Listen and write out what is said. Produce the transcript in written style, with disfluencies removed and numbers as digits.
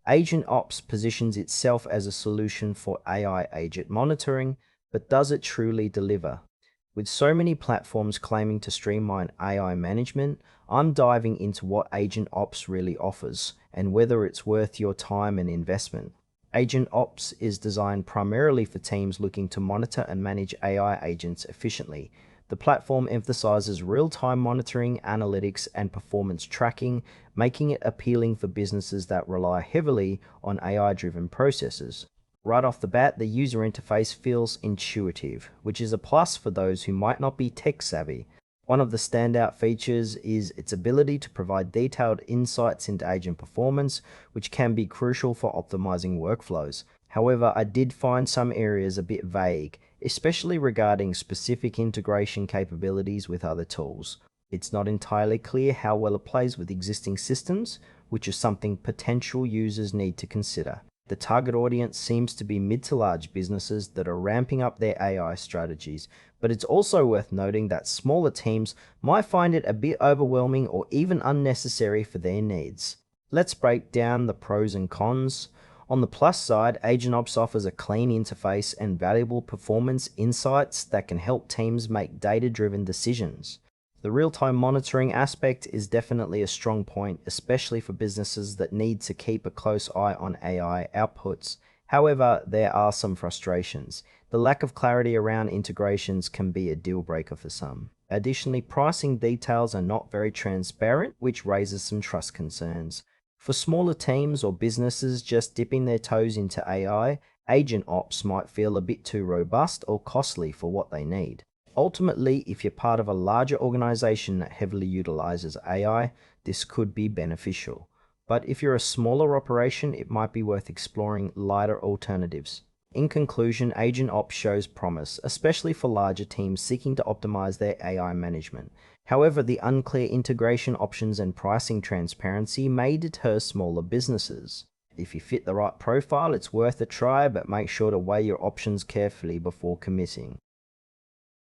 AgentOps positions itself as a solution for AI agent monitoring, but does it truly deliver? With so many platforms claiming to streamline AI management, I'm diving into what AgentOps really offers and whether it's worth your time and investment. AgentOps is designed primarily for teams looking to monitor and manage AI agents efficiently. The platform emphasizes real-time monitoring, analytics, and performance tracking, making it appealing for businesses that rely heavily on AI-driven processes. Right off the bat, the user interface feels intuitive, which is a plus for those who might not be tech-savvy. One of the standout features is its ability to provide detailed insights into agent performance, which can be crucial for optimizing workflows. However, I did find some areas a bit vague, especially regarding specific integration capabilities with other tools. It's not entirely clear how well it plays with existing systems, which is something potential users need to consider. The target audience seems to be mid to large businesses that are ramping up their AI strategies, but it's also worth noting that smaller teams might find it a bit overwhelming or even unnecessary for their needs. Let's break down the pros and cons. On the plus side, AgentOps offers a clean interface and valuable performance insights that can help teams make data-driven decisions. The real-time monitoring aspect is definitely a strong point, especially for businesses that need to keep a close eye on AI outputs. However, there are some frustrations. The lack of clarity around integrations can be a deal breaker for some. Additionally, pricing details are not very transparent, which raises some trust concerns. For smaller teams or businesses just dipping their toes into AI, AgentOps might feel a bit too robust or costly for what they need. Ultimately, if you're part of a larger organization that heavily utilizes AI, this could be beneficial. But if you're a smaller operation, it might be worth exploring lighter alternatives. In conclusion, AgentOps shows promise, especially for larger teams seeking to optimize their AI management. However, the unclear integration options and pricing transparency may deter smaller businesses. If you fit the right profile, it's worth a try, but make sure to weigh your options carefully before committing.